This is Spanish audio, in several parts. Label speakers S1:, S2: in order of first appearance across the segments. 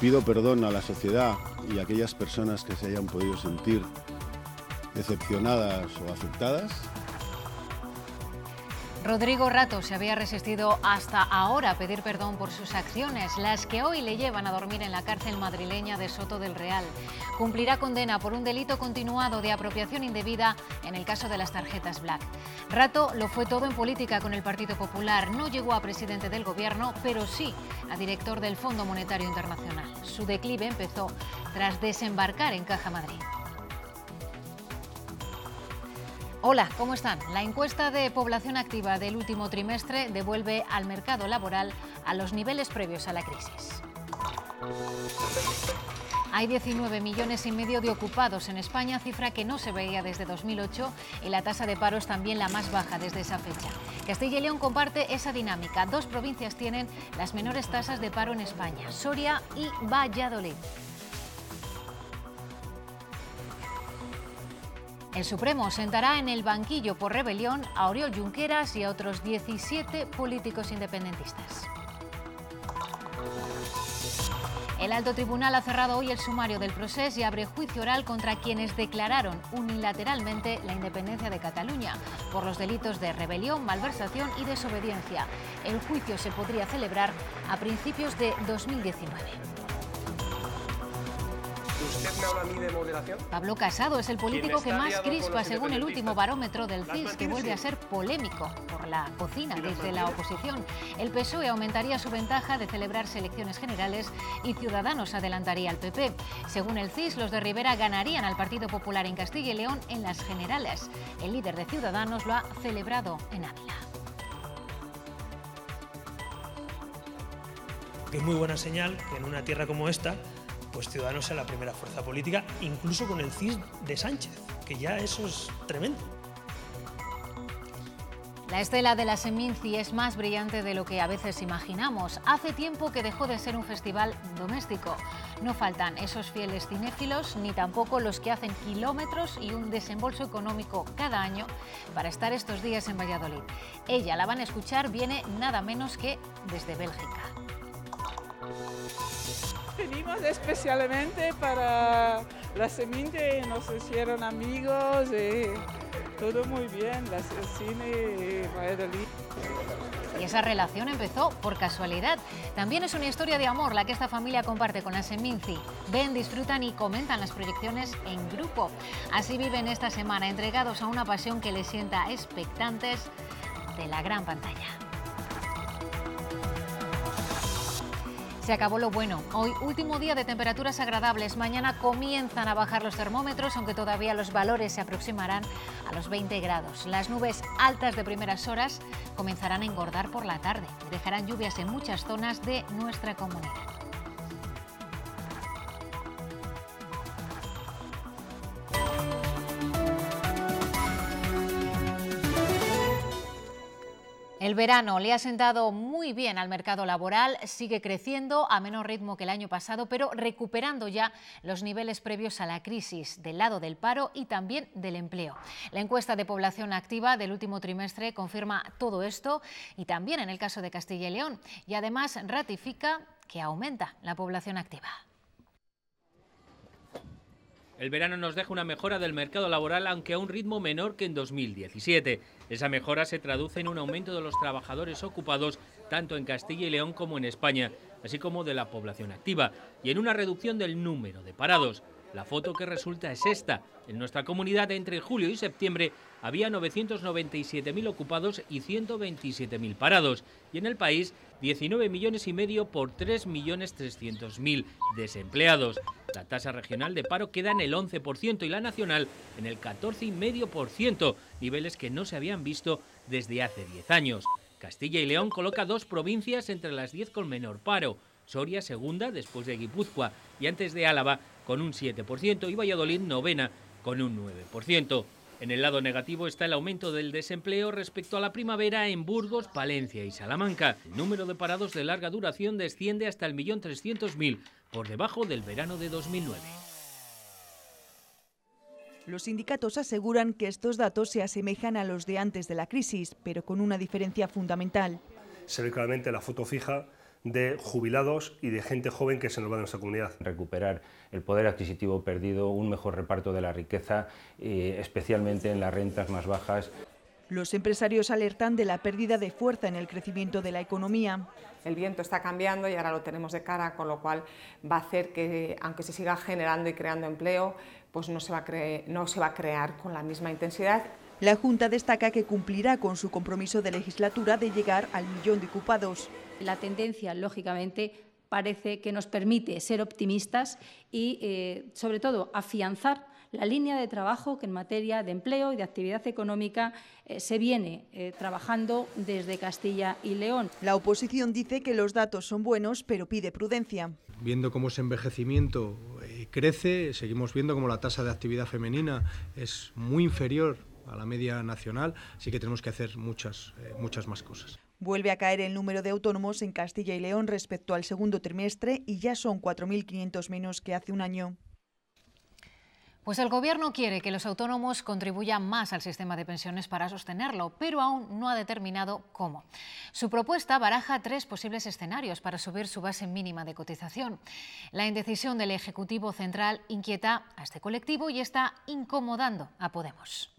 S1: pido perdón a la sociedad y a aquellas personas que se hayan podido sentir decepcionadas o afectadas.
S2: Rodrigo Rato se había resistido hasta ahora a pedir perdón por sus acciones, las que hoy le llevan a dormir en la cárcel madrileña de Soto del Real. Cumplirá condena por un delito continuado de apropiación indebida en el caso de las tarjetas Black. Rato lo fue todo en política con el Partido Popular. No llegó a presidente del gobierno, pero sí a director del Fondo Monetario Internacional. Su declive empezó tras desembarcar en Caja Madrid. Hola, ¿cómo están? La encuesta de población activa del último trimestre devuelve al mercado laboral a los niveles previos a la crisis. Hay 19,5 millones de ocupados en España, cifra que no se veía desde 2008, y la tasa de paro es también la más baja desde esa fecha. Castilla y León comparte esa dinámica. 2 provincias tienen las menores tasas de paro en España: Soria y Valladolid. El Supremo sentará en el banquillo por rebelión a Oriol Junqueras y a otros 17 políticos independentistas. El Alto Tribunal ha cerrado hoy el sumario del procés y abre juicio oral contra quienes declararon unilateralmente la independencia de Cataluña por los delitos de rebelión, malversación y desobediencia. El juicio se podría celebrar a principios de 2019.
S3: ¿Usted me habla a mí de moderación?
S2: Pablo Casado es el político que más crispa según el último barómetro del CIS, que vuelve a ser polémico por la cocina desde la oposición. El PSOE aumentaría su ventaja de celebrarse elecciones generales y Ciudadanos adelantaría al PP. Según el CIS, los de Rivera ganarían al Partido Popular en Castilla y León en las generales. El líder de Ciudadanos lo ha celebrado en Ávila.
S4: Es muy buena señal que en una tierra como esta, pues Ciudadanos sea la primera fuerza política, incluso con el CIS de Sánchez, que ya eso es tremendo.
S2: La estela de la Seminci es más brillante de lo que a veces imaginamos. Hace tiempo que dejó de ser un festival doméstico. No faltan esos fieles cinéfilos, ni tampoco los que hacen kilómetros y un desembolso económico cada año para estar estos días en Valladolid. Ella, la van a escuchar, viene nada menos que desde Bélgica.
S5: Venimos especialmente para la Seminci, nos hicieron amigos, todo muy bien, el cine Valladolid.
S2: Y esa relación empezó por casualidad. También es una historia de amor la que esta familia comparte con la Seminci. Ven, disfrutan y comentan las proyecciones en grupo. Así viven esta semana, entregados a una pasión que les sienta expectantes de la gran pantalla. Se acabó lo bueno. Hoy, último día de temperaturas agradables. Mañana comienzan a bajar los termómetros, aunque todavía los valores se aproximarán a los 20 grados. Las nubes altas de primeras horas comenzarán a engordar por la tarde. Dejarán lluvias en muchas zonas de nuestra comunidad. El verano le ha sentado muy bien al mercado laboral, sigue creciendo a menor ritmo que el año pasado, pero recuperando ya los niveles previos a la crisis del lado del paro y también del empleo. La encuesta de población activa del último trimestre confirma todo esto y también en el caso de Castilla y León, y además ratifica que aumenta la población activa.
S6: El verano nos deja una mejora del mercado laboral, aunque a un ritmo menor que en 2017. Esa mejora se traduce en un aumento de los trabajadores ocupados tanto en Castilla y León como en España, así como de la población activa, y en una reducción del número de parados. La foto que resulta es esta. En nuestra comunidad, entre julio y septiembre, había 997.000 ocupados y 127.000 parados. Y en el país, 19,5 millones por 3.300.000 desempleados. La tasa regional de paro queda en el 11% y la nacional en el 14,5%, niveles que no se habían visto desde hace 10 años. Castilla y León coloca 2 provincias entre las 10 con menor paro. Soria segunda, después de Guipúzcoa, y antes de Álava, con un 7%, y Valladolid novena, con un 9%. En el lado negativo está el aumento del desempleo respecto a la primavera en Burgos, Palencia y Salamanca. El número de parados de larga duración desciende hasta el 1.300.000, por debajo del verano de 2009.
S7: Los sindicatos aseguran que estos datos se asemejan a los de antes de la crisis, pero con una diferencia fundamental.
S8: Se ve claramente la foto fija de jubilados y de gente joven que se nos va de nuestra comunidad.
S9: Recuperar el poder adquisitivo perdido, un mejor reparto de la riqueza, especialmente en las rentas más bajas.
S7: Los empresarios alertan de la pérdida de fuerza en el crecimiento de la economía.
S10: El viento está cambiando y ahora lo tenemos de cara, con lo cual va a hacer que, aunque se siga generando y creando empleo, pues no se va a crear con la misma intensidad.
S7: La Junta destaca que cumplirá con su compromiso de legislatura de llegar al 1 millón de ocupados.
S11: La tendencia, lógicamente, parece que nos permite ser optimistas y, sobre todo, afianzar la línea de trabajo que en materia de empleo y de actividad económica se viene trabajando desde Castilla y León.
S7: La oposición dice que los datos son buenos, pero pide prudencia.
S12: Viendo cómo ese envejecimiento crece, seguimos viendo cómo la tasa de actividad femenina es muy inferior a la media nacional, así que tenemos que hacer muchas más cosas.
S7: Vuelve a caer el número de autónomos en Castilla y León respecto al segundo trimestre y ya son 4.500 menos que hace un año.
S2: Pues el Gobierno quiere que los autónomos contribuyan más al sistema de pensiones para sostenerlo, pero aún no ha determinado cómo. Su propuesta baraja 3 posibles escenarios para subir su base mínima de cotización. La indecisión del Ejecutivo Central inquieta a este colectivo y está incomodando a Podemos.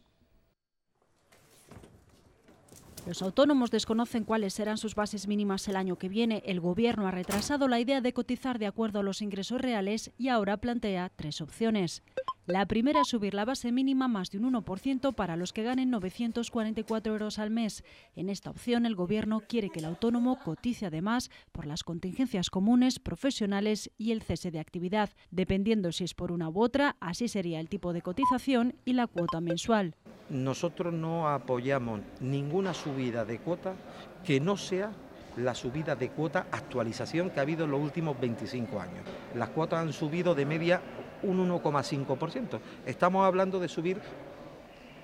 S13: Los autónomos desconocen cuáles serán sus bases mínimas el año que viene. El Gobierno ha retrasado la idea de cotizar de acuerdo a los ingresos reales y ahora plantea 3 opciones. La primera es subir la base mínima más de un 1% para los que ganen 944 euros al mes. En esta opción, el Gobierno quiere que el autónomo cotice además por las contingencias comunes, profesionales y el cese de actividad. Dependiendo si es por una u otra, así sería el tipo de cotización y la cuota mensual.
S14: Nosotros no apoyamos ninguna subida de cuota que no sea la subida de cuota actualización que ha habido en los últimos 25 años. Las cuotas han subido de media un 1,5%. Estamos hablando de subir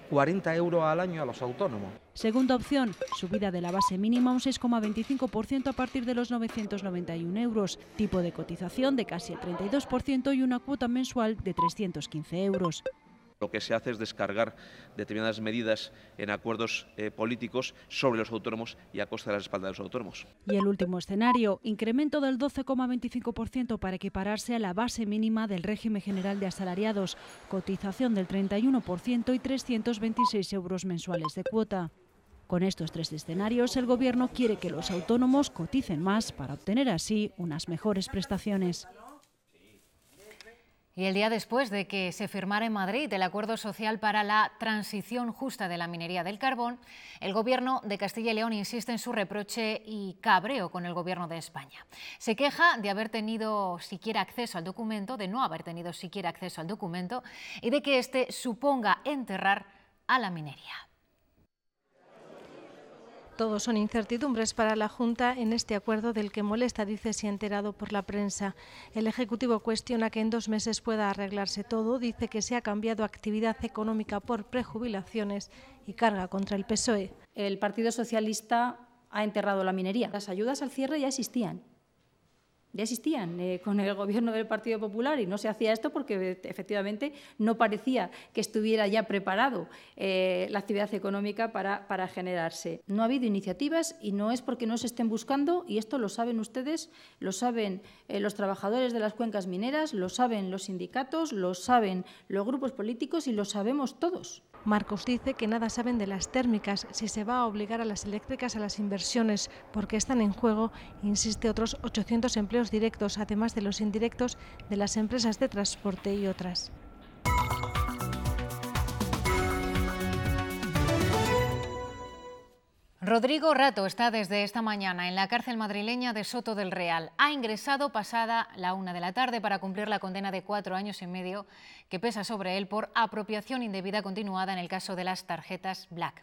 S14: 40 euros al año a los autónomos.
S13: Segunda opción, subida de la base mínima un 6,25% a partir de los 991 euros, tipo de cotización de casi el 32% y una cuota mensual de 315 euros.
S15: Lo que se hace es descargar determinadas medidas en acuerdos políticos sobre los autónomos y a costa de las espaldas de los autónomos.
S13: Y el último escenario, incremento del 12,25% para equipararse a la base mínima del régimen general de asalariados, cotización del 31% y 326 euros mensuales de cuota. Con estos 3 escenarios, el Gobierno quiere que los autónomos coticen más para obtener así unas mejores prestaciones.
S2: Y el día después de que se firmara en Madrid el acuerdo social para la transición justa de la minería del carbón, el Gobierno de Castilla y León insiste en su reproche y cabreo con el Gobierno de España. Se queja de no haber tenido siquiera acceso al documento y de que este suponga enterrar a la minería.
S16: Todos son incertidumbres para la Junta en este acuerdo del que molesta, dice, si enterado por la prensa. El Ejecutivo cuestiona que en 2 meses pueda arreglarse todo, dice que se ha cambiado actividad económica por prejubilaciones y carga contra el PSOE.
S11: El Partido Socialista ha enterrado la minería. Las ayudas al cierre ya existían con el Gobierno del Partido Popular y no se hacía esto porque efectivamente no parecía que estuviera ya preparado la actividad económica para generarse. No ha habido iniciativas y no es porque no se estén buscando, y esto lo saben ustedes, lo saben los trabajadores de las cuencas mineras, lo saben los sindicatos, lo saben los grupos políticos y lo sabemos todos.
S16: Marcos dice que nada saben de las térmicas, si se va a obligar a las eléctricas a las inversiones, porque están en juego, insiste, otros 800 empleos directos, además de los indirectos de las empresas de transporte y otras.
S2: Rodrigo Rato está desde esta mañana en la cárcel madrileña de Soto del Real. Ha ingresado pasada la 1 de la tarde para cumplir la condena de 4 años y medio que pesa sobre él por apropiación indebida continuada en el caso de las tarjetas Black.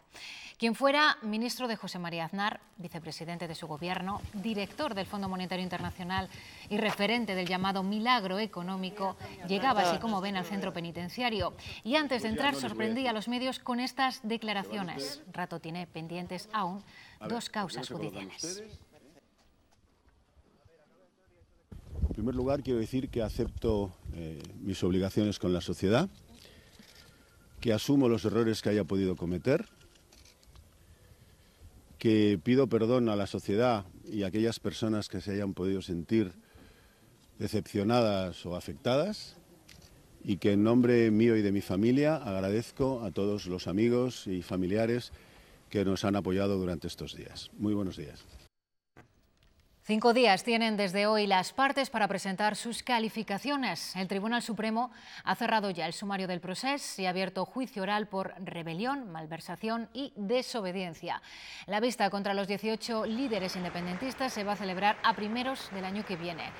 S2: Quien fuera ministro de José María Aznar, vicepresidente de su gobierno, director del Fondo Monetario Internacional y referente del llamado milagro económico, llegaba, así como ven, al centro penitenciario. Y antes de entrar sorprendía a los medios con estas declaraciones. Rato tiene pendientes aún 2 causas judiciales.
S1: En primer lugar, quiero decir que acepto mis obligaciones con la sociedad, que asumo los errores que haya podido cometer que pido perdón a la sociedad y a aquellas personas que se hayan podido sentir decepcionadas o afectadas, y que en nombre mío y de mi familia agradezco a todos los amigos y familiares que nos han apoyado durante estos días. Muy buenos días.
S2: 5 días tienen desde hoy las partes para presentar sus calificaciones. El Tribunal Supremo ha cerrado ya el sumario del procés y ha abierto juicio oral por rebelión, malversación y desobediencia. La vista contra los 18 líderes independentistas se va a celebrar a primeros del año que viene.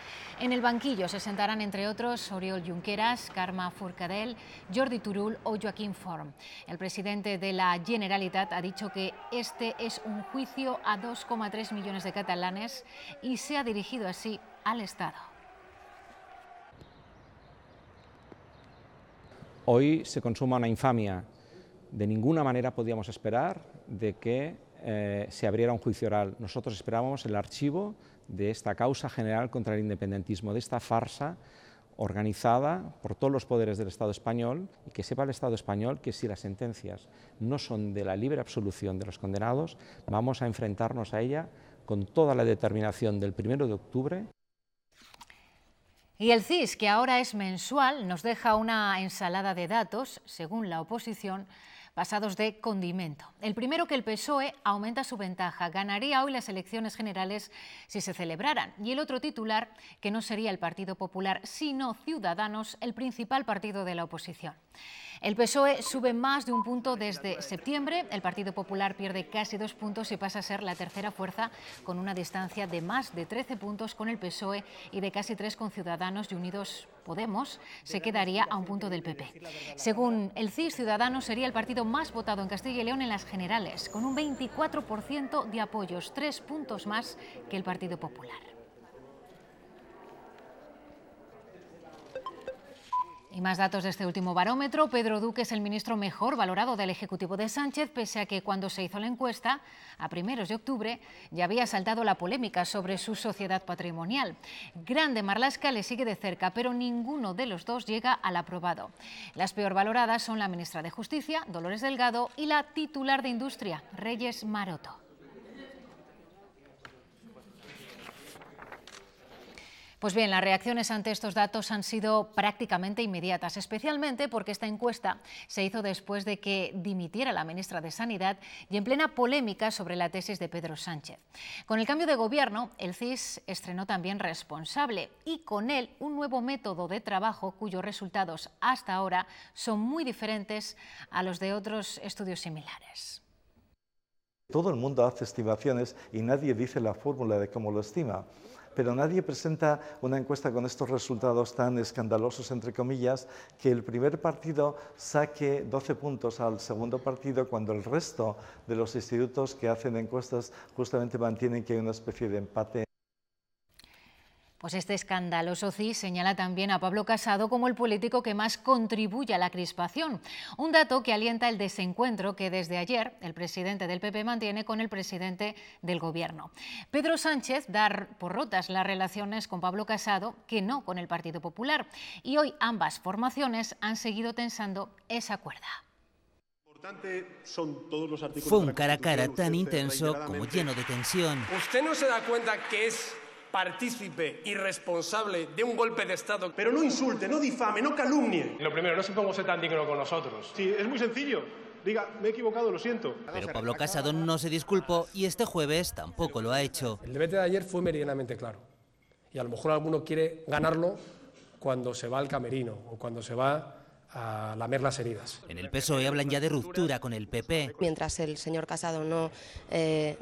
S2: En el banquillo se sentarán, entre otros, Oriol Junqueras, Carme Forcadell, Jordi Turull o Joaquim Forn. El presidente de la Generalitat ha dicho que este es un juicio a 2,3 millones de catalanes y se ha dirigido así al Estado.
S17: Hoy se consuma una infamia. De ninguna manera podíamos esperar de que se abriera un juicio oral. Nosotros esperábamos el archivo de esta causa general contra el independentismo, de esta farsa organizada por todos los poderes del Estado español, y que sepa el Estado español que si las sentencias no son de la libre absolución de los condenados, vamos a enfrentarnos a ella con toda la determinación del 1 de octubre.
S2: Y el CIS, que ahora es mensual, nos deja una ensalada de datos, según la oposición, pasados de condimento. El primero, que el PSOE aumenta su ventaja, ganaría hoy las elecciones generales si se celebraran. Y el otro titular, que no sería el Partido Popular, sino Ciudadanos, el principal partido de la oposición. El PSOE sube más de un punto desde septiembre, el Partido Popular pierde casi 2 puntos y pasa a ser la tercera fuerza, con una distancia de más de 13 puntos con el PSOE y de casi 3 con Ciudadanos, y Unidos Podemos se quedaría a un punto del PP. Según el CIS, Ciudadanos sería el partido más votado en Castilla y León en las generales, con un 24% de apoyos, 3 puntos más que el Partido Popular. Y más datos de este último barómetro. Pedro Duque es el ministro mejor valorado del Ejecutivo de Sánchez, pese a que cuando se hizo la encuesta, a primeros de octubre, ya había saltado la polémica sobre su sociedad patrimonial. Grande Marlaska le sigue de cerca, pero ninguno de los dos llega al aprobado. Las peor valoradas son la ministra de Justicia, Dolores Delgado, y la titular de Industria, Reyes Maroto. Pues bien, las reacciones ante estos datos han sido prácticamente inmediatas, especialmente porque esta encuesta se hizo después de que dimitiera la ministra de Sanidad y en plena polémica sobre la tesis de Pedro Sánchez. Con el cambio de gobierno, el CIS estrenó también responsable y con él un nuevo método de trabajo cuyos resultados hasta ahora son muy diferentes a los de otros estudios similares.
S14: Todo el mundo hace estimaciones y nadie dice la fórmula de cómo lo estima. Pero nadie presenta una encuesta con estos resultados tan escandalosos, entre comillas, que el primer partido saque 12 puntos al segundo partido, cuando el resto de los institutos que hacen encuestas justamente mantienen que hay una especie de empate.
S2: Pues este escandaloso CIS señala también a Pablo Casado como el político que más contribuye a la crispación. Un dato que alienta el desencuentro que desde ayer el presidente del PP mantiene con el presidente del Gobierno. Pedro Sánchez da por rotas las relaciones con Pablo Casado, que no con el Partido Popular. Y hoy ambas formaciones han seguido tensando esa cuerda.
S18: Fue un cara a cara tan intenso como lleno de tensión.
S3: ¿Usted no se da cuenta que es partícipe y responsable de un golpe de Estado?
S8: Pero no insulte, no difame, no calumnie.
S3: Lo primero, no se ponga usted tan digno con nosotros.
S8: Sí, es muy sencillo. Diga, me he equivocado, lo siento.
S18: Pero Pablo Casado no se disculpó y este jueves tampoco lo ha hecho.
S3: El debate de ayer fue meridianamente claro. Y a lo mejor alguno quiere ganarlo cuando se va al camerino o cuando se va a lamer las heridas.
S18: En el PSOE hablan ya de ruptura con el PP.
S19: Mientras el señor Casado no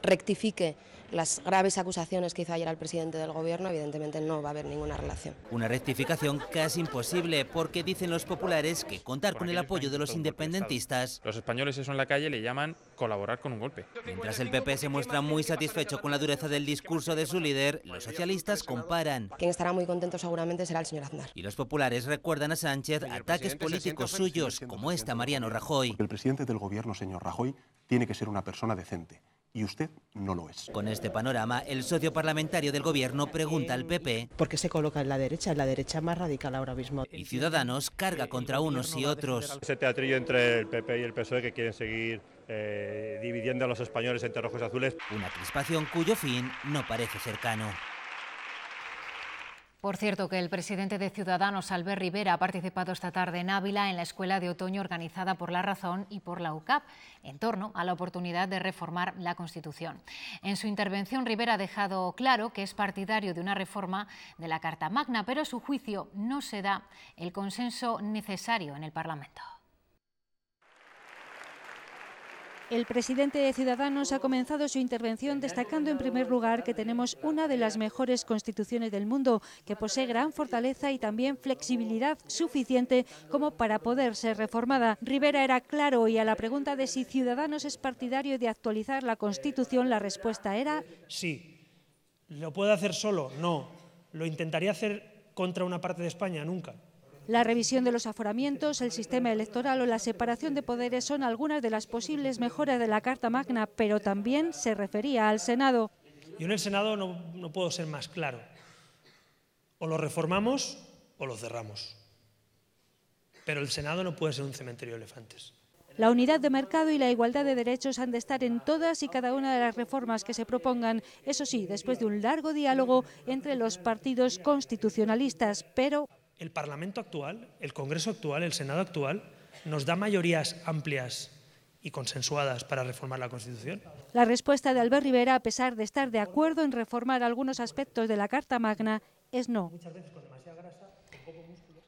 S19: rectifique las graves acusaciones que hizo ayer al presidente del Gobierno, evidentemente no va a haber ninguna relación.
S18: Una rectificación casi imposible, porque dicen los populares que contar con el apoyo de los independentistas.
S20: Los españoles eso en la calle le llaman colaborar con un golpe.
S18: Mientras el PP se muestra muy satisfecho con la dureza del discurso de su líder, los socialistas comparan.
S19: Quien estará muy contento seguramente será el señor Aznar.
S18: Y los populares recuerdan a Sánchez ataques políticos suyos, como esta Mariano Rajoy.
S21: El presidente del Gobierno, señor Rajoy, tiene que ser una persona decente. y usted no lo es.
S18: Con este panorama, el socio parlamentario del Gobierno pregunta al PP
S22: ¿por qué se coloca en la derecha más radical ahora mismo?
S18: y Ciudadanos carga contra unos y otros.
S23: Ese teatrillo entre el PP y el PSOE que quieren seguir dividiendo a los españoles entre rojos y azules.
S18: Una crispación cuyo fin no parece cercano.
S2: Por cierto, que el presidente de Ciudadanos, Albert Rivera, ha participado esta tarde en Ávila en la escuela de otoño organizada por La Razón y por la UCAP, en torno a la oportunidad de reformar la Constitución. En su intervención, Rivera ha dejado claro que es partidario de una reforma de la Carta Magna, pero a su juicio no se da el consenso necesario en el Parlamento.
S24: El presidente de Ciudadanos ha comenzado su intervención destacando en primer lugar que tenemos una de las mejores constituciones del mundo, que posee gran fortaleza y también flexibilidad suficiente como para poder ser reformada. Rivera era claro y a la pregunta de si Ciudadanos es partidario de actualizar la Constitución, la respuesta era
S4: sí. ¿Lo puede hacer solo? No. ¿Lo intentaría hacer contra una parte de España? Nunca.
S24: La revisión de los aforamientos, el sistema electoral o la separación de poderes son algunas de las posibles mejoras de la Carta Magna, pero también se refería al Senado.
S4: Yo en el Senado no puedo ser más claro. O lo reformamos o lo cerramos. Pero el Senado no puede ser un cementerio de elefantes.
S24: La unidad de mercado y la igualdad de derechos han de estar en todas y cada una de las reformas que se propongan, eso sí, después de un largo diálogo entre los partidos constitucionalistas, pero
S4: el Parlamento actual, el Congreso actual, el Senado actual, nos da mayorías amplias y consensuadas para reformar la Constitución.
S24: La respuesta de Albert Rivera, a pesar de estar de acuerdo en reformar algunos aspectos de la Carta Magna, es no.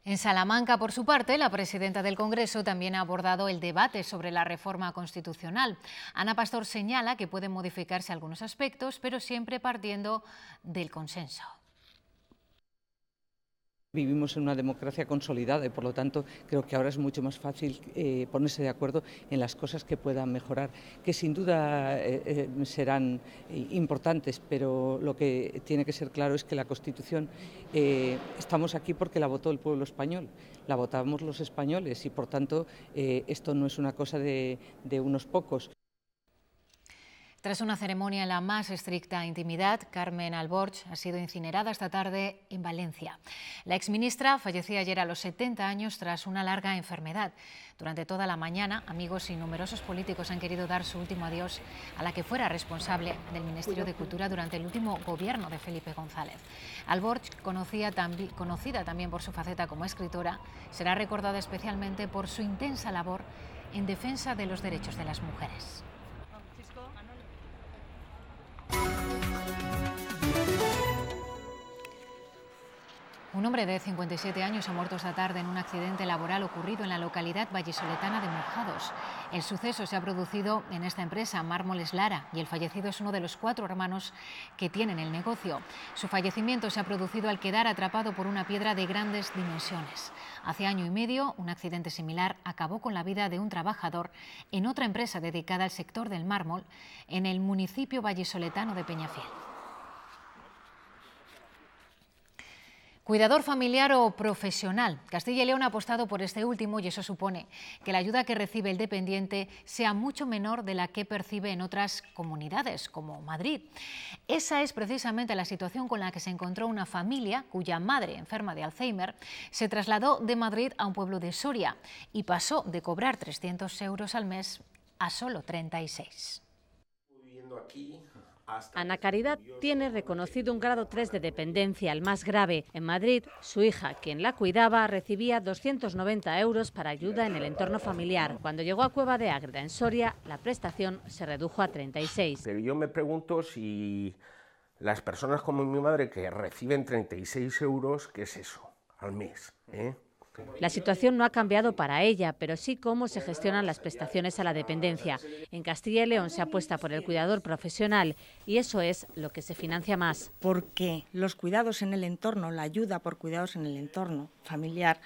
S2: En Salamanca, por su parte, la presidenta del Congreso también ha abordado el debate sobre la reforma constitucional. Ana Pastor señala que pueden modificarse algunos aspectos, pero siempre partiendo del consenso.
S25: Vivimos en una democracia consolidada y, por lo tanto, creo que ahora es mucho más fácil ponerse de acuerdo en las cosas que puedan mejorar, que sin duda serán importantes, pero lo que tiene que ser claro es que la Constitución, estamos aquí porque la votó el pueblo español, la votamos los españoles y, por tanto, esto no es una cosa de unos pocos.
S2: Tras una ceremonia en la más estricta intimidad, Carmen Alborch ha sido incinerada esta tarde en Valencia. La exministra falleció ayer a los 70 años tras una larga enfermedad. Durante toda la mañana, amigos y numerosos políticos han querido dar su último adiós a la que fuera responsable del Ministerio de Cultura durante el último gobierno de Felipe González. Alborch, conocida también por su faceta como escritora, será recordada especialmente por su intensa labor en defensa de los derechos de las mujeres. Un hombre de 57 años ha muerto esta tarde en un accidente laboral ocurrido en la localidad vallisoletana de Mojados. El suceso se ha producido en esta empresa, Mármoles Lara, y el fallecido es uno de los 4 hermanos que tienen el negocio. Su fallecimiento se ha producido al quedar atrapado por una piedra de grandes dimensiones. Hace año y medio, un accidente similar acabó con la vida de un trabajador en otra empresa dedicada al sector del mármol en el municipio vallisoletano de Peñafiel. Cuidador familiar o profesional. Castilla y León ha apostado por este último y eso supone que la ayuda que recibe el dependiente sea mucho menor de la que percibe en otras comunidades, como Madrid. Esa es precisamente la situación con la que se encontró una familia cuya madre, enferma de Alzheimer, se trasladó de Madrid a un pueblo de Soria y pasó de cobrar 300 euros al mes a solo 36.
S26: Ana Caridad tiene reconocido un grado 3 de dependencia, el más grave. En Madrid, su hija, quien la cuidaba, recibía 290 euros para ayuda en el entorno familiar. Cuando llegó a Cueva de Ágreda, en Soria, la prestación se redujo a 36.
S27: Pero yo me pregunto si las personas como mi madre que reciben 36 euros, ¿qué es eso al mes?
S26: La situación no ha cambiado para ella, pero sí cómo se gestionan las prestaciones a la dependencia. En Castilla y León se apuesta por el cuidador profesional y eso es lo que se financia más.
S28: Porque los cuidados en el entorno, la ayuda por cuidados en el entorno familiar,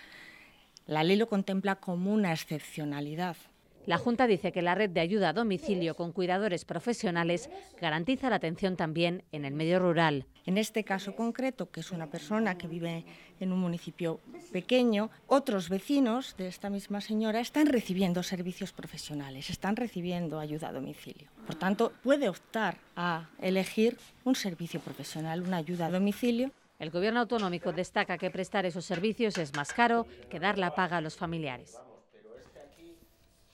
S28: la ley lo contempla como una excepcionalidad.
S26: La Junta dice que la red de ayuda a domicilio con cuidadores profesionales garantiza la atención también en el medio rural.
S28: En este caso concreto, que es una persona que vive en un municipio pequeño, otros vecinos de esta misma señora están recibiendo servicios profesionales, están recibiendo ayuda a domicilio. Por tanto, puede optar a elegir un servicio profesional, una ayuda a domicilio.
S26: El Gobierno autonómico destaca que prestar esos servicios es más caro que dar la paga a los familiares.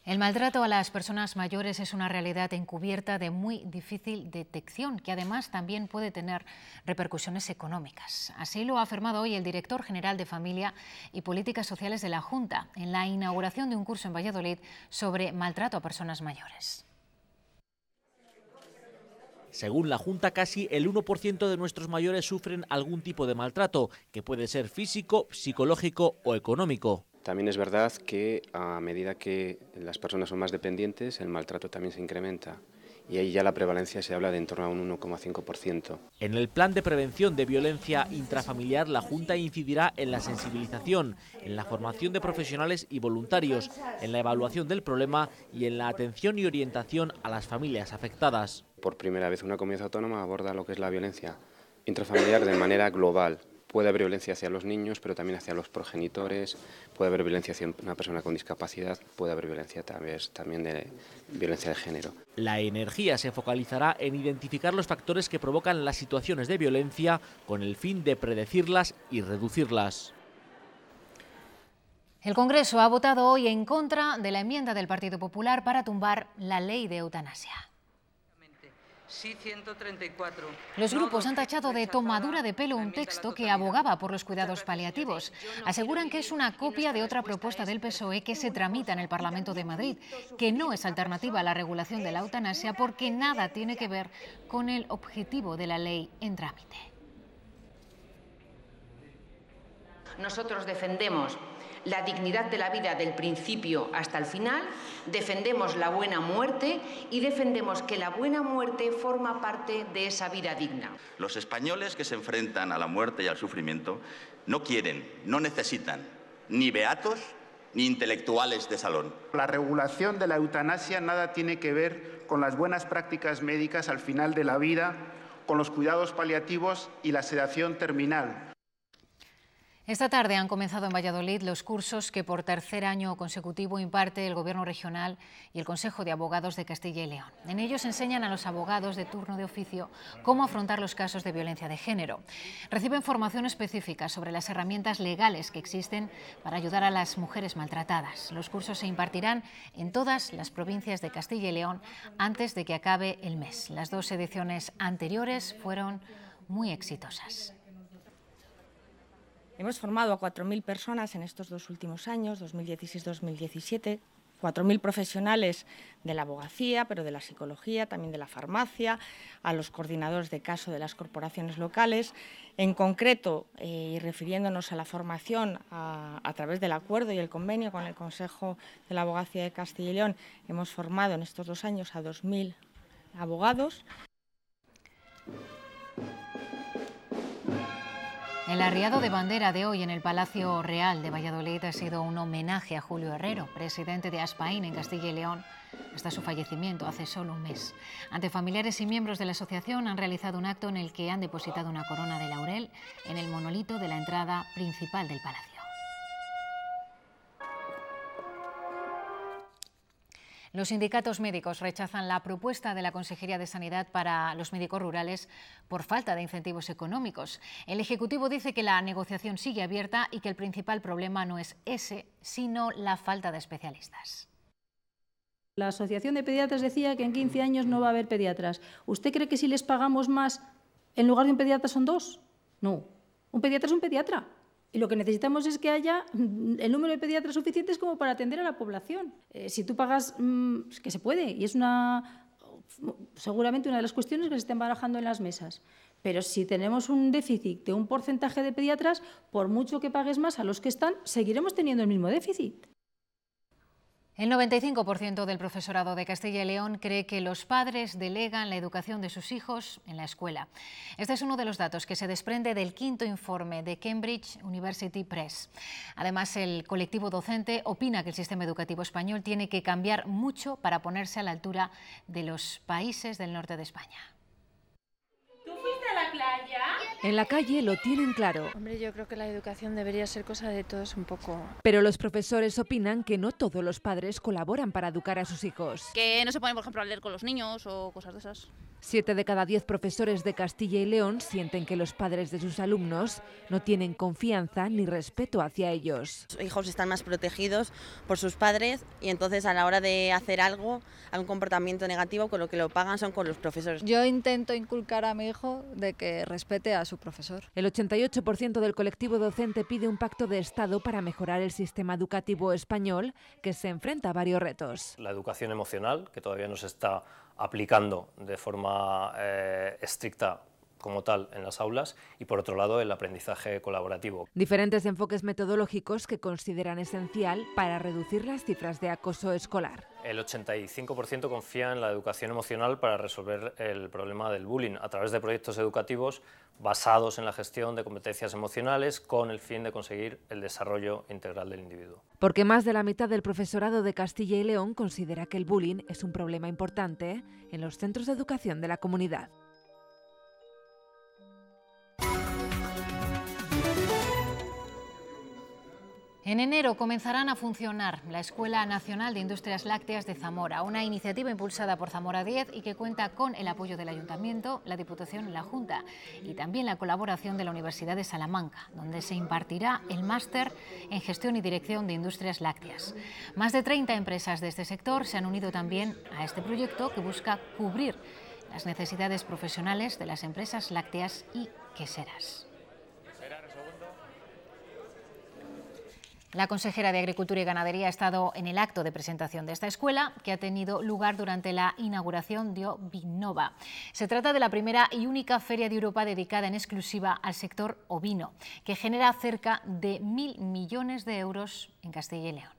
S2: El maltrato a las personas mayores es una realidad encubierta de muy difícil detección, que además también puede tener repercusiones económicas. Así lo ha afirmado hoy el director general de Familia y Políticas Sociales de la Junta, en la inauguración de un curso en Valladolid sobre maltrato a personas mayores.
S5: Según la Junta, casi el 1% de nuestros mayores sufren algún tipo de maltrato, que puede ser físico, psicológico o económico.
S6: También es verdad que a medida que las personas son más dependientes, el maltrato también se incrementa. Y ahí ya la prevalencia se habla de en torno a un 1,5%.
S5: En el plan de prevención de violencia intrafamiliar, la Junta incidirá en la sensibilización, en la formación de profesionales y voluntarios, en la evaluación del problema y en la atención y orientación a las familias afectadas.
S6: Por primera vez una comunidad autónoma aborda lo que es la violencia intrafamiliar de manera global. Puede haber violencia hacia los niños, pero también hacia los progenitores, puede haber violencia hacia una persona con discapacidad, puede haber violencia también de violencia de género.
S5: La energía se focalizará en identificar los factores que provocan las situaciones de violencia con el fin de predecirlas y reducirlas.
S2: El Congreso ha votado hoy en contra de la enmienda del Partido Popular para tumbar la ley de eutanasia.
S25: Sí, 134.
S2: Los grupos han tachado de tomadura de pelo un texto que abogaba por los cuidados paliativos. Aseguran que es una copia de otra propuesta del PSOE que se tramita en el Parlamento de Madrid, que no es alternativa a la regulación de la eutanasia porque nada tiene que ver con el objetivo de la ley en trámite.
S7: Nosotros defendemos la dignidad de la vida del principio hasta el final, defendemos la buena muerte y defendemos que la buena muerte forma parte de esa vida digna.
S9: Los españoles que se enfrentan a la muerte y al sufrimiento no quieren, no necesitan ni beatos ni intelectuales de salón.
S10: La regulación de la eutanasia nada tiene que ver con las buenas prácticas médicas al final de la vida, con los cuidados paliativos y la sedación terminal.
S2: Esta tarde han comenzado en Valladolid los cursos que por tercer año consecutivo imparte el Gobierno regional y el Consejo de Abogados de Castilla y León. En ellos enseñan a los abogados de turno de oficio cómo afrontar los casos de violencia de género. Reciben formación específica sobre las herramientas legales que existen para ayudar a las mujeres maltratadas. Los cursos se impartirán en todas las provincias de Castilla y León antes de que acabe el mes. Las dos ediciones anteriores fueron muy exitosas.
S28: Hemos formado a 4.000 personas en estos dos últimos años, 2016-2017, 4.000 profesionales de la abogacía, pero de la psicología, también de la farmacia, a los coordinadores de caso de las corporaciones locales. En concreto, y refiriéndonos a la formación a través del acuerdo y el convenio con el Consejo de la Abogacía de Castilla y León, hemos formado en estos 2 años a 2.000 abogados.
S2: El arriado de bandera de hoy en el Palacio Real de Valladolid ha sido un homenaje a Julio Herrero, presidente de Aspain en Castilla y León, hasta su fallecimiento hace solo un mes. Ante familiares y miembros de la asociación han realizado un acto en el que han depositado una corona de laurel en el monolito de la entrada principal del palacio. Los sindicatos médicos rechazan la propuesta de la Consejería de Sanidad para los médicos rurales por falta de incentivos económicos. El Ejecutivo dice que la negociación sigue abierta y que el principal problema no es ese, sino la falta de especialistas.
S11: La Asociación de Pediatras decía que en 15 años no va a haber pediatras. ¿Usted cree que si les pagamos más, en lugar de un pediatra son 2? No, un pediatra es un pediatra. Y lo que necesitamos es que haya el número de pediatras suficientes como para atender a la población. Si tú pagas, que se puede, y es seguramente una de las cuestiones que se estén barajando en las mesas. Pero si tenemos un déficit de un porcentaje de pediatras, por mucho que pagues más a los que están, seguiremos teniendo el mismo déficit.
S2: El 95% del profesorado de Castilla y León cree que los padres delegan la educación de sus hijos en la escuela. Este es uno de los datos que se desprende del 5º informe de Cambridge University Press. Además, el colectivo docente opina que el sistema educativo español tiene que cambiar mucho para ponerse a la altura de los países del norte de España.
S1: ¿Tú fuiste a la playa?
S12: En la calle lo tienen claro.
S1: Hombre, yo creo que la educación debería ser cosa de todos un poco.
S12: Pero los profesores opinan que no todos los padres colaboran para educar a sus hijos.
S13: Que no se ponen, por ejemplo, a leer con los niños o cosas de esas.
S12: 7 de cada 10 profesores de Castilla y León sienten que los padres de sus alumnos no tienen confianza ni respeto hacia ellos.
S14: Los hijos están más protegidos por sus padres y entonces a la hora de hacer algo, algún comportamiento negativo, con lo que lo pagan son con los profesores.
S15: Yo intento inculcar a mi hijo de que respete a su profesor.
S12: El 88% del colectivo docente pide un pacto de Estado para mejorar el sistema educativo español, que se enfrenta a varios retos.
S16: La educación emocional, que todavía no se está aplicando de forma estricta como tal en las aulas, y por otro lado el aprendizaje colaborativo.
S12: Diferentes enfoques metodológicos que consideran esencial para reducir las cifras de acoso escolar.
S16: El 85% confía en la educación emocional para resolver el problema del bullying a través de proyectos educativos basados en la gestión de competencias emocionales con el fin de conseguir el desarrollo integral del individuo.
S12: Porque más de la mitad del profesorado de Castilla y León considera que el bullying es un problema importante en los centros de educación de la comunidad.
S2: En enero comenzarán a funcionar la Escuela Nacional de Industrias Lácteas de Zamora, una iniciativa impulsada por Zamora 10 y que cuenta con el apoyo del Ayuntamiento, la Diputación y la Junta, y también la colaboración de la Universidad de Salamanca, donde se impartirá el máster en Gestión y Dirección de Industrias Lácteas. Más de 30 empresas de este sector se han unido también a este proyecto que busca cubrir las necesidades profesionales de las empresas lácteas y queseras. La consejera de Agricultura y Ganadería ha estado en el acto de presentación de esta escuela, que ha tenido lugar durante la inauguración de Ovinnova. Se trata de la primera y única feria de Europa dedicada en exclusiva al sector ovino, que genera cerca de 1.000 millones de euros en Castilla y León.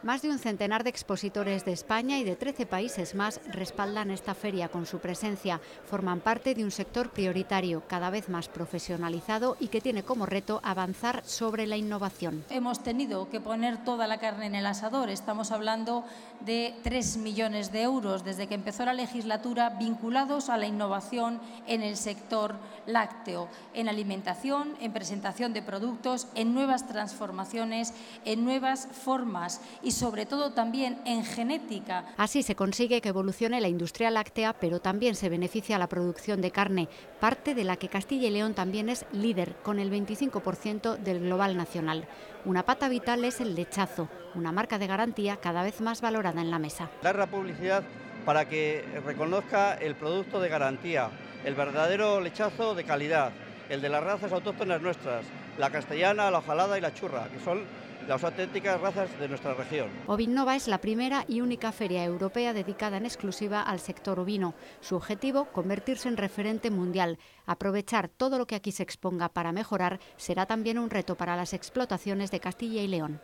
S17: Más de un centenar de expositores de España y de 13 países más respaldan esta feria con su presencia. Forman parte de un sector prioritario, cada vez más profesionalizado y que tiene como reto avanzar sobre la innovación.
S11: Hemos tenido que poner toda la carne en el asador. Estamos hablando de 3 millones de euros desde que empezó la legislatura vinculados a la innovación en el sector lácteo, en alimentación, en presentación de productos, en nuevas transformaciones, en nuevas formas y sobre todo también en genética.
S17: Así se consigue que evolucione la industria láctea, pero también se beneficia la producción de carne, parte de la que Castilla y León también es líder, con el 25% del global nacional. Una pata vital es el lechazo, una marca de garantía cada vez más valorada en la mesa.
S21: Dar la publicidad para que reconozca el producto de garantía, el verdadero lechazo de calidad, el de las razas autóctonas nuestras, la castellana, la ojalada y la churra, que son las auténticas razas de nuestra región.
S17: Ovinnova es la primera y única feria europea dedicada en exclusiva al sector ovino. Su objetivo, convertirse en referente mundial. Aprovechar todo lo que aquí se exponga para mejorar será también un reto para las explotaciones de Castilla y León.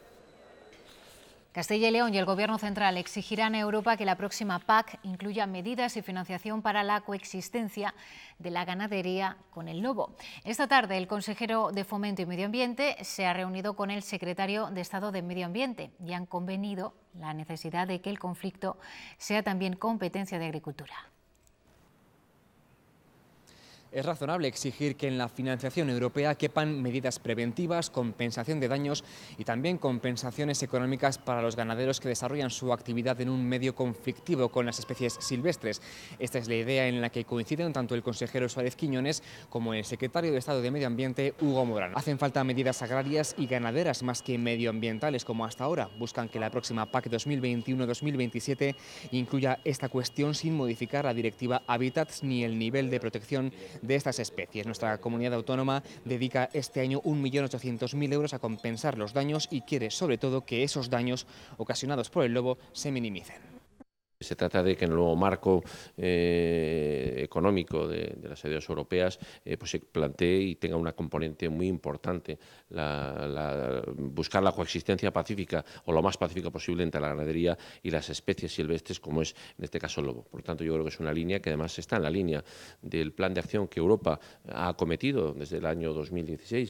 S2: Castilla y León y el Gobierno central exigirán a Europa que la próxima PAC incluya medidas y financiación para la coexistencia de la ganadería con el lobo. Esta tarde el consejero de Fomento y Medio Ambiente se ha reunido con el secretario de Estado de Medio Ambiente y han convenido la necesidad de que el conflicto sea también competencia de Agricultura.
S29: Es razonable exigir que en la financiación europea quepan medidas preventivas, compensación de daños y también compensaciones económicas para los ganaderos que desarrollan su actividad en un medio conflictivo con las especies silvestres. Esta es la idea en la que coinciden tanto el consejero Suárez Quiñones como el secretario de Estado de Medio Ambiente, Hugo Morán. Hacen falta medidas agrarias y ganaderas más que medioambientales como hasta ahora. Buscan que la próxima PAC 2021-2027 incluya esta cuestión sin modificar la Directiva Hábitats ni el nivel de protección de estas especies. Nuestra comunidad autónoma dedica este año 1.800.000 euros a compensar los daños y quiere sobre todo que esos daños ocasionados por el lobo se minimicen.
S27: Se trata de que en el nuevo marco económico de las ayudas europeas pues se plantee y tenga una componente muy importante, buscar la coexistencia pacífica o lo más pacífica posible entre la ganadería y las especies silvestres, como es en este caso el lobo. Por lo tanto, yo creo que es una línea que además está en la línea del plan de acción que Europa ha acometido desde el año 2016.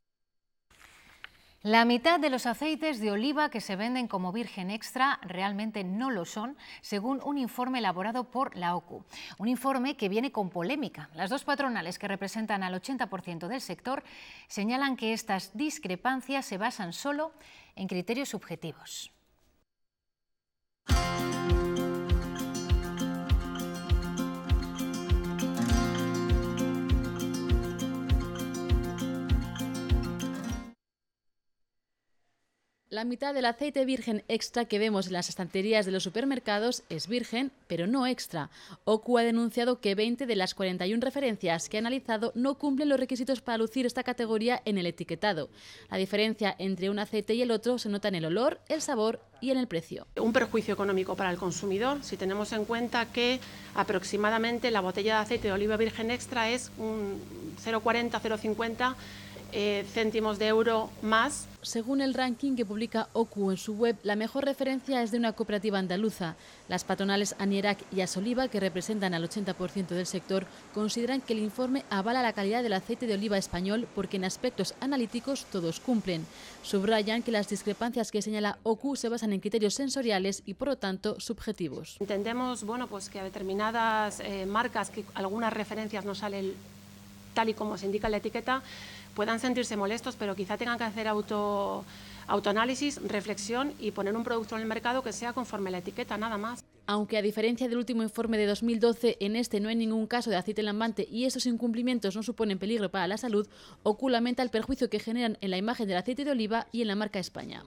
S2: La mitad de los aceites de oliva que se venden como virgen extra realmente no lo son, según un informe elaborado por la OCU. Un informe que viene con polémica. Las dos patronales que representan al 80% del sector señalan que estas discrepancias se basan solo en criterios subjetivos.
S3: La mitad del aceite virgen extra que vemos en las estanterías de los supermercados es virgen, pero no extra. OCU ha denunciado que 20 de las 41 referencias que ha analizado no cumplen los requisitos para lucir esta categoría en el etiquetado. La diferencia entre un aceite y el otro se nota en el olor, el sabor y en el precio.
S4: Un perjuicio económico para el consumidor si tenemos en cuenta que aproximadamente la botella de aceite de oliva virgen extra es un 0,40, 0,50 céntimos de euro más.
S3: Según el ranking que publica OCU en su web, la mejor referencia es de una cooperativa andaluza. Las patronales Anierac y Asoliva, que representan al 80% del sector, consideran que el informe avala la calidad del aceite de oliva español porque en aspectos analíticos todos cumplen. Subrayan que las discrepancias que señala OCU se basan en criterios sensoriales y, por lo tanto, subjetivos.
S4: Entendemos pues que a determinadas marcas, que algunas referencias no salen tal y como se indica en la etiqueta, puedan sentirse molestos, pero quizá tengan que hacer autoanálisis, reflexión y poner un producto en el mercado que sea conforme a la etiqueta, nada más.
S3: Aunque a diferencia del último informe de 2012, en este no hay ningún caso de aceite lambante y esos incumplimientos no suponen peligro para la salud, OCU lamenta el perjuicio que generan en la imagen del aceite de oliva y en la marca España.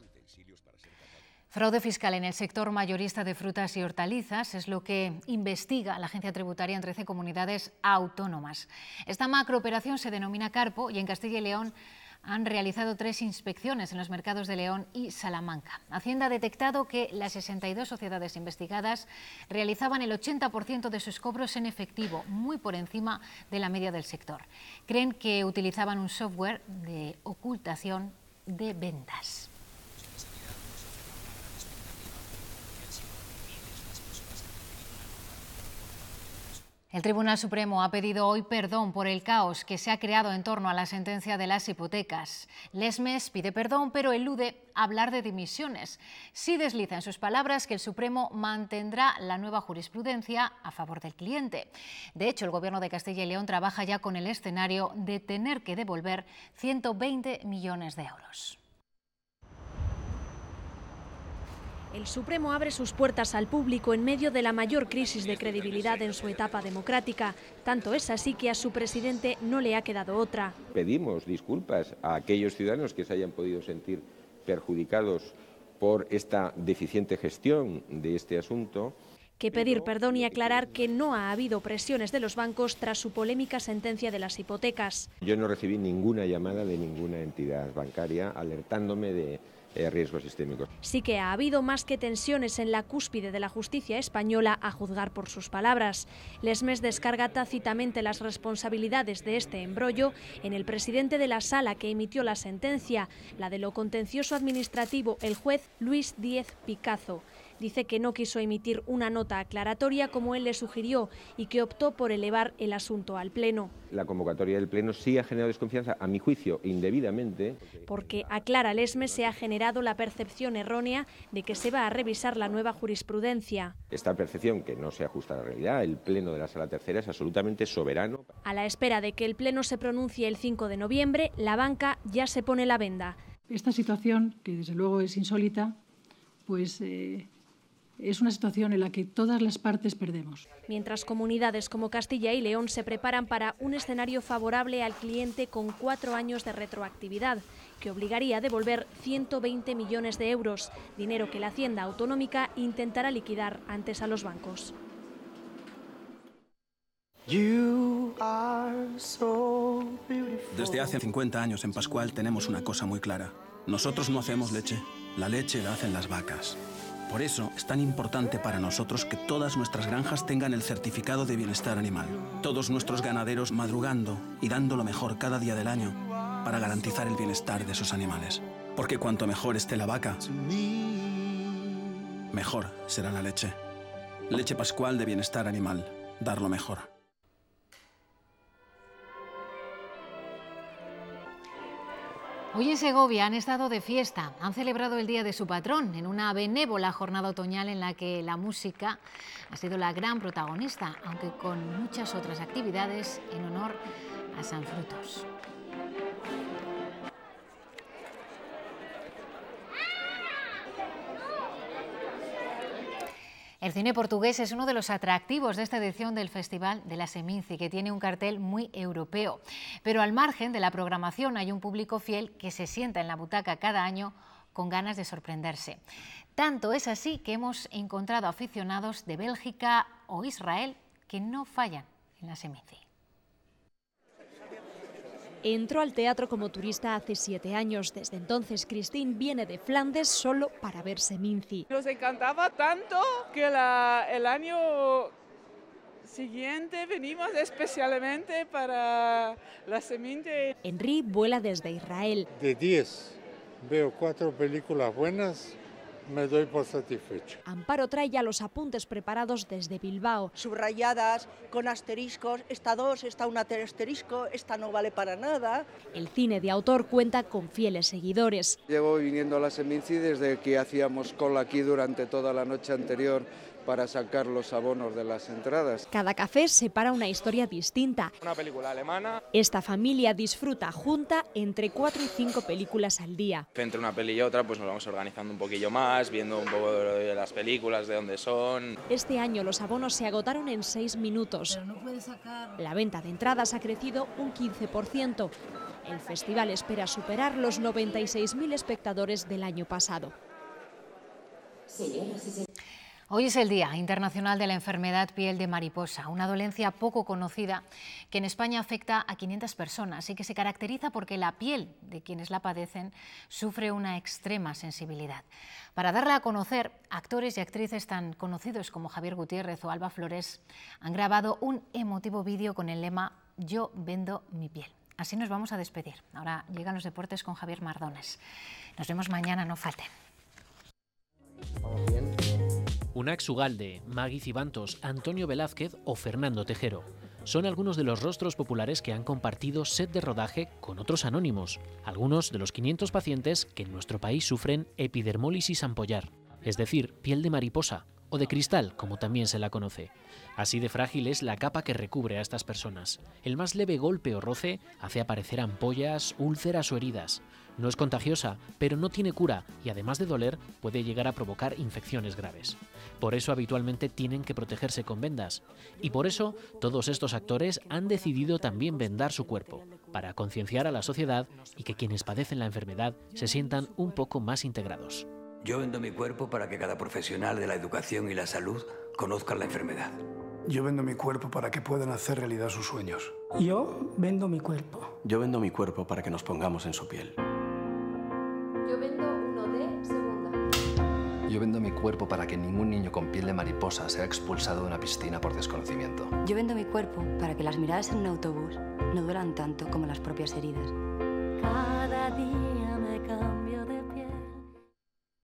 S2: Fraude fiscal en el sector mayorista de frutas y hortalizas es lo que investiga la Agencia Tributaria en 13 comunidades autónomas. Esta macrooperación se denomina Carpo y en Castilla y León han realizado 3 inspecciones en los mercados de León y Salamanca. Hacienda ha detectado que las 62 sociedades investigadas realizaban el 80% de sus cobros en efectivo, muy por encima de la media del sector. Creen que utilizaban un software de ocultación de ventas. El Tribunal Supremo ha pedido hoy perdón por el caos que se ha creado en torno a la sentencia de las hipotecas. Lesmes pide perdón, pero elude hablar de dimisiones. Sí desliza en sus palabras que el Supremo mantendrá la nueva jurisprudencia a favor del cliente. De hecho, el Gobierno de Castilla y León trabaja ya con el escenario de tener que devolver 120 millones de euros.
S8: El Supremo abre sus puertas al público en medio de la mayor crisis de credibilidad en su etapa democrática. Tanto es así que a su presidente no le ha quedado otra.
S27: Pedimos disculpas a aquellos ciudadanos que se hayan podido sentir perjudicados por esta deficiente gestión de este asunto.
S8: Que pedir perdón y aclarar que no ha habido presiones de los bancos tras su polémica sentencia de las hipotecas.
S27: Yo no recibí ninguna llamada de ninguna entidad bancaria alertándome de riesgos sistémicos.
S8: Sí que ha habido más que tensiones en la cúspide de la justicia española, a juzgar por sus palabras. Lesmes descarga tácitamente las responsabilidades de este embrollo en el presidente de la sala que emitió la sentencia, la de lo contencioso administrativo, el juez Luis Díez Picazo. Dice que no quiso emitir una nota aclaratoria como él le sugirió y que optó por elevar el asunto al Pleno.
S27: La convocatoria del Pleno sí ha generado desconfianza, a mi juicio, indebidamente.
S8: Porque, aclara Lesmes, se ha generado la percepción errónea de que se va a revisar la nueva jurisprudencia.
S27: Esta percepción, que no se ajusta a la realidad, el Pleno de la Sala Tercera es absolutamente soberano.
S8: A la espera de que el Pleno se pronuncie el 5 de noviembre, la banca ya se pone la venda.
S18: Esta situación, que desde luego es insólita, pues es una situación en la que todas las partes perdemos.
S8: Mientras comunidades como Castilla y León se preparan para un escenario favorable al cliente con 4 años de retroactividad, que obligaría a devolver 120 millones de euros, dinero que la Hacienda Autonómica intentará liquidar antes a los bancos.
S19: Desde hace 50 años en Pascual tenemos una cosa muy clara. Nosotros no hacemos leche, la leche la hacen las vacas.
S5: Por eso es tan importante para nosotros que todas nuestras granjas tengan el certificado de bienestar animal. Todos nuestros ganaderos madrugando y dando lo mejor cada día del año para garantizar el bienestar de sus animales. Porque cuanto mejor esté la vaca, mejor será la leche. Leche Pascual de bienestar animal. Dar lo mejor.
S2: Hoy en Segovia han estado de fiesta, han celebrado el Día de su patrón en una benévola jornada otoñal en la que la música ha sido la gran protagonista, aunque con muchas otras actividades en honor a San Frutos. El cine portugués es uno de los atractivos de esta edición del Festival de la Seminci, que tiene un cartel muy europeo. Pero al margen de la programación hay un público fiel que se sienta en la butaca cada año con ganas de sorprenderse. Tanto es así que hemos encontrado aficionados de Bélgica o Israel que no fallan en la Seminci.
S8: Entró al teatro como turista hace 7 años. Desde entonces, Christine viene de Flandes solo para ver Seminci.
S6: Nos encantaba tanto que el año siguiente venimos especialmente para la Seminci.
S8: Henry vuela desde Israel.
S19: De 10, veo 4 películas buenas. Me doy por satisfecho.
S8: Amparo trae ya los apuntes preparados desde Bilbao.
S20: Subrayadas, con asteriscos, esta 2, esta un asterisco, esta no vale para nada.
S8: El cine de autor cuenta con fieles seguidores.
S22: Llevo viniendo a la Seminci desde que hacíamos cola aquí durante toda la noche anterior para sacar los abonos de las entradas.
S8: Cada café separa una historia distinta.
S6: Una película alemana.
S8: Esta familia disfruta junta entre 4 y 5 películas al día.
S6: Entre una peli y otra pues nos vamos organizando un poquillo más, viendo un poco de las películas, de dónde son.
S8: Este año los abonos se agotaron en 6 minutos.
S20: Pero no puede sacar.
S8: La venta de entradas ha crecido un 15%. El festival espera superar los 96.000 espectadores del año pasado.
S2: Hoy es el Día Internacional de la Enfermedad Piel de Mariposa, una dolencia poco conocida que en España afecta a 500 personas y que se caracteriza porque la piel de quienes la padecen sufre una extrema sensibilidad. Para darla a conocer, actores y actrices tan conocidos como Javier Gutiérrez o Alba Flores han grabado un emotivo vídeo con el lema "Yo vendo mi piel". Así nos vamos a despedir. Ahora llegan los deportes con Javier Mardones. Nos vemos mañana, no falten.
S23: Unax Ugalde, Magui Cibantos, Antonio Velázquez o Fernando Tejero. Son algunos de los rostros populares que han compartido set de rodaje con otros anónimos, algunos de los 500 pacientes que en nuestro país sufren epidermólisis ampollar, es decir, piel de mariposa o de cristal, como también se la conoce. Así de frágil es la capa que recubre a estas personas. El más leve golpe o roce hace aparecer ampollas, úlceras o heridas. No es contagiosa, pero no tiene cura y además de doler, puede llegar a provocar infecciones graves. Por eso habitualmente tienen que protegerse con vendas. Y por eso todos estos actores han decidido también vendar su cuerpo, para concienciar a la sociedad y que quienes padecen la enfermedad se sientan un poco más integrados.
S24: Yo vendo mi cuerpo para que cada profesional de la educación y la salud conozcan la enfermedad.
S25: Yo vendo mi cuerpo para que puedan hacer realidad sus sueños.
S26: Yo vendo mi cuerpo.
S30: Yo vendo mi cuerpo para que nos pongamos en su piel.
S31: Yo vendo uno de segunda.
S32: Yo vendo mi cuerpo para que ningún niño con piel de mariposa sea expulsado de una piscina por desconocimiento.
S31: Yo vendo mi cuerpo para que las miradas en un autobús no duelan tanto como las propias heridas.
S33: Cada día